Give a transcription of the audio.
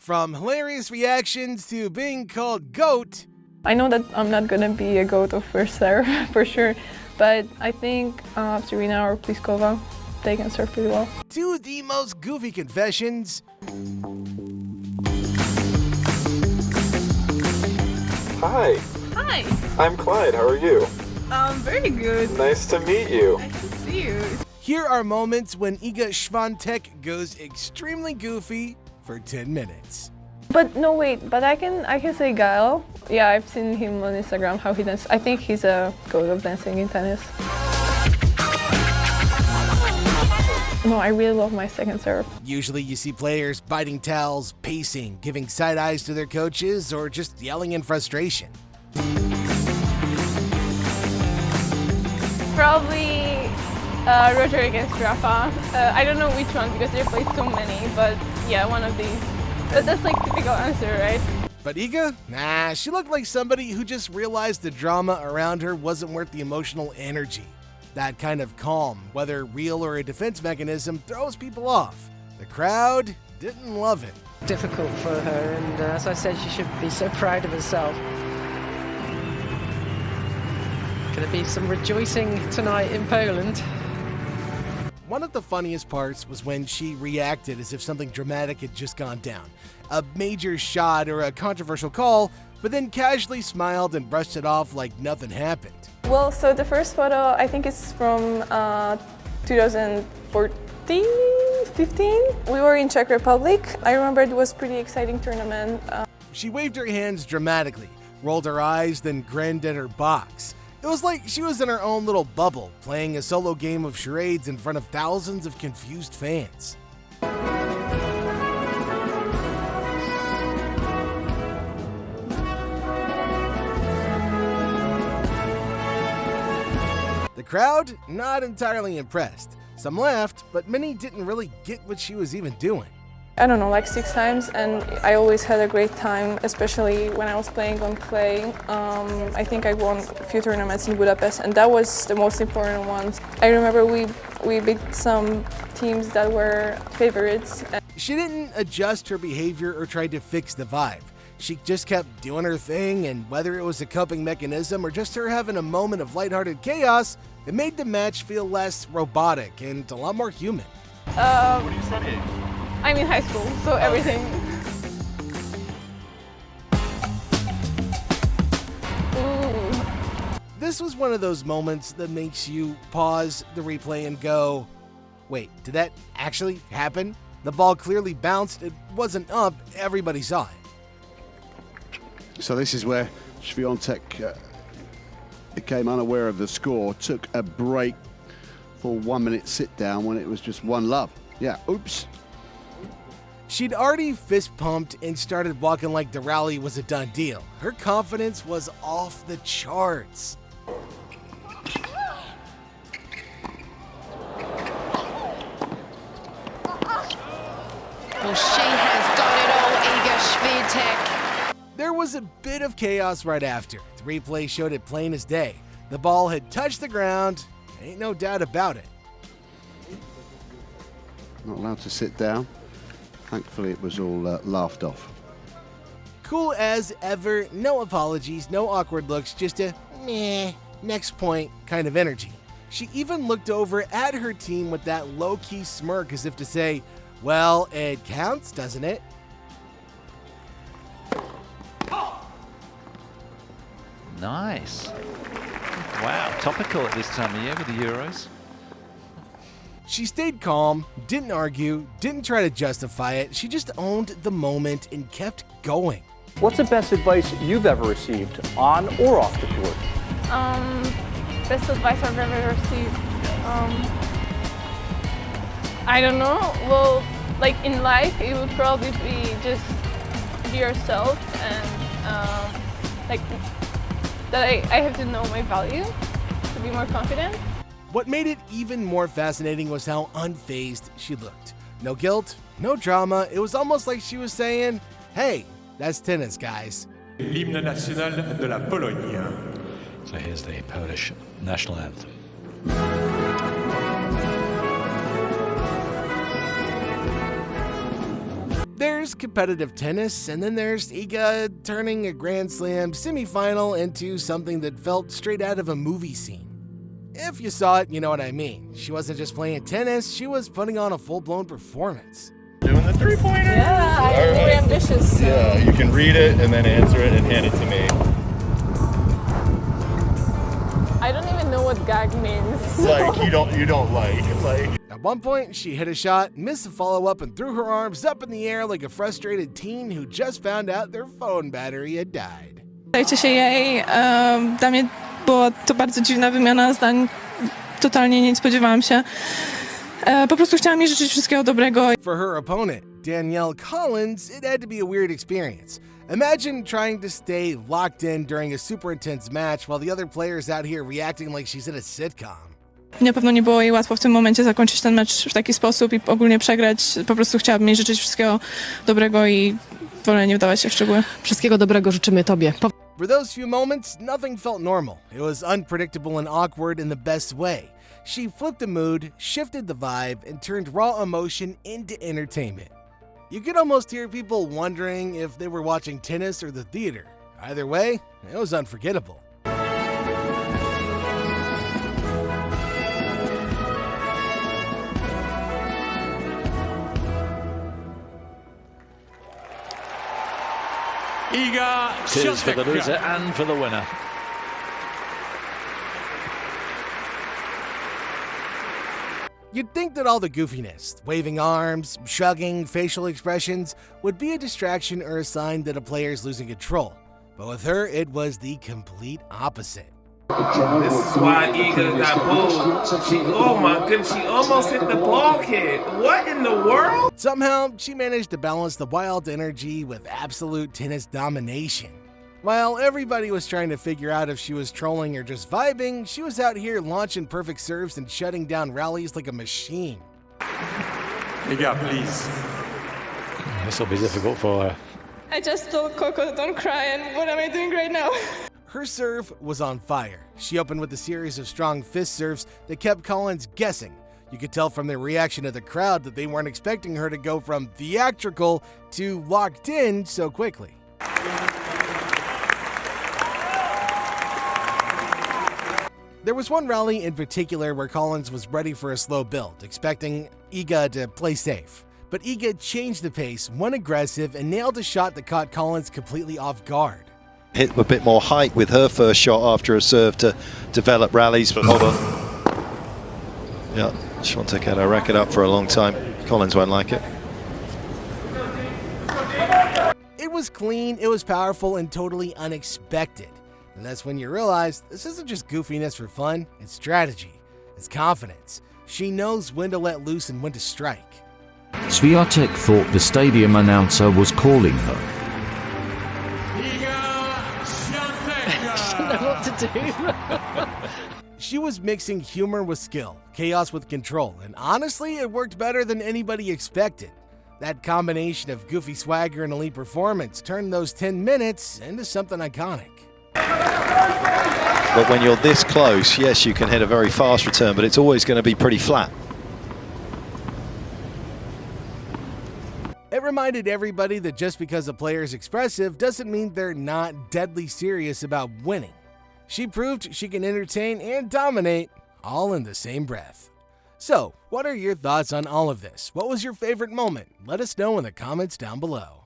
From hilarious reactions to being called GOAT. I know that I'm not gonna be a GOAT of first serve for sure, but I think Serena or Pliskova, they can serve pretty well. To the most goofy confessions. Hi. Hi. I'm Clyde. How are you? Very good. Nice to meet you. Nice to see you. Here are moments when Iga Swiatek goes extremely goofy for 10 minutes. But no, wait. But I can say Gael. Yeah, I've seen him on Instagram how he dances. I think he's a GOAT of dancing in tennis. No, I really love my second serve. Usually you see players biting towels, pacing, giving side eyes to their coaches, or just yelling in frustration. Probably Roger against Rafa. I don't know which one because they played so many, but yeah, one of these. But that's like typical answer, right? But Iga? Nah, she looked like somebody who just realized the drama around her wasn't worth the emotional energy. That kind of calm, whether real or a defense mechanism, throws people off. The crowd didn't love it. Difficult for her, and as I said, she should be so proud of herself. Going to be some rejoicing tonight in Poland. One of the funniest parts was when she reacted as if something dramatic had just gone down. A major shot or a controversial call, but then casually smiled and brushed it off like nothing happened. Well, so the first photo, I think it's from 2014, 15. We were in Czech Republic. I remember it was pretty exciting tournament. She waved her hands dramatically, rolled her eyes, then grinned at her box. It was like she was in her own little bubble, playing a solo game of charades in front of thousands of confused fans. The crowd, not entirely impressed. Some laughed, but many didn't really get what she was even doing. I don't know, like 6 times, and I always had a great time, especially when I was playing on clay. I think I won a few tournaments in Budapest, and that was the most important one. I remember we beat some teams that were favorites. She didn't adjust her behavior or try to fix the vibe. She just kept doing her thing, and whether it was a coping mechanism or just her having a moment of lighthearted chaos, it made the match feel less robotic and a lot more human. What are you studying? I'm in high school, so everything. Ooh. This was one of those moments that makes you pause the replay and go, wait, did that actually happen? The ball clearly bounced, it wasn't up, everybody saw it. So this is where Świątek became unaware of the score, took a break for 1 minute sit down when it was just 1-love. Yeah, oops. She'd already fist pumped and started walking like the rally was a done deal. Her confidence was off the charts. Well, she has got it all, Iga Swiatek. There was a bit of chaos right after. The replay showed it plain as day. The ball had touched the ground, ain't no doubt about it. Not allowed to sit down. Thankfully, it was all laughed off. Cool as ever, no apologies, no awkward looks, just a meh, next point kind of energy. She even looked over at her team with that low-key smirk as if to say, well, it counts, doesn't it? Nice. Wow, topical at this time of year with the Euros. She stayed calm, didn't argue, didn't try to justify it. She just owned the moment and kept going. What's the best advice you've ever received on or off the court? Best advice I've ever received. I don't know. Well, like in life, it would probably be just be yourself and like that I have to know my value to be more confident. What made it even more fascinating was how unfazed she looked. No guilt, no drama. It was almost like she was saying, hey, that's tennis, guys. L'hymne national de la Pologne. So here's the Polish national anthem. There's There's competitive tennis, and then there's Iga turning a Grand Slam semifinal into something that felt straight out of a movie scene. If you saw it, you know what I mean. She wasn't just playing tennis, she was putting on a full-blown performance. Doing the three-pointer? Yeah, I'm very ambitious. So. Yeah, you can read it and then answer it and hand it to me. I don't even know what gag means. Like, you don't like. At one point, she hit a shot, missed a follow-up, and threw her arms up in the air like a frustrated teen who just found out their phone battery had died. Dajcie się jej. Dla mnie była to bardzo dziwna wymiana zdań. Totalnie nie spodziewałam się. Po prostu chciałam jej życzyć wszystkiego dobrego. For her opponent, Danielle Collins, it had to be a weird experience. Imagine trying to stay locked in during a super intense match while the other player's out here reacting like she's in a sitcom. Na pewno nie było jej łatwo w tym momencie zakończyć ten mecz w taki sposób i ogólnie przegrać. Po prostu chciałabym jej życzyć wszystkiego dobrego i wolę nie wdawać się w szczegóły. Wszystkiego dobrego życzymy tobie. For those few moments, nothing felt normal. It was unpredictable and awkward in the best way. She flipped the mood, shifted the vibe, and turned raw emotion into entertainment. You could almost hear people wondering if they were watching tennis or the theater. Either way, it was unforgettable. Iga Tis for the loser Swiatek. and for the winner. You'd think that all the goofiness, waving arms, shrugging, facial expressions, would be a distraction or a sign that a player's losing control. But with her, it was the complete opposite. This is why Iga got booed. Oh my goodness, she almost hit the ball kid. What in the world? Somehow, she managed to balance the wild energy with absolute tennis domination. While everybody was trying to figure out if she was trolling or just vibing, she was out here launching perfect serves and shutting down rallies like a machine. Iga, please. This will be difficult for her. I just told Coco don't cry, and what am I doing right now? Her serve was on fire. She opened with a series of strong fist serves that kept Collins guessing. You could tell from the reaction of the crowd that they weren't expecting her to go from theatrical to locked in so quickly. There was one rally in particular where Collins was ready for a slow build, expecting Iga to play safe. But Iga changed the pace, went aggressive, and nailed a shot that caught Collins completely off guard. Hit a bit more height with her first shot after a serve to develop rallies. But hold on. Yeah, Świątek had her racket up for a long time. Collins won't like it. It was clean, it was powerful, and totally unexpected. And that's when you realize this isn't just goofiness for fun, it's strategy, it's confidence. She knows when to let loose and when to strike. Swiatek thought the stadium announcer was calling her. Iga Swiatek. I don't know what to do. She was mixing humor with skill, chaos with control, and honestly, it worked better than anybody expected. That combination of goofy swagger and elite performance turned those 10 minutes into something iconic. But when you're this close, yes, you can hit a very fast return, but it's always going to be pretty flat. It reminded everybody that just because a player is expressive doesn't mean they're not deadly serious about winning. She proved she can entertain and dominate all in the same breath. So, what are your thoughts on all of this? What was your favorite moment? Let us know in the comments down below.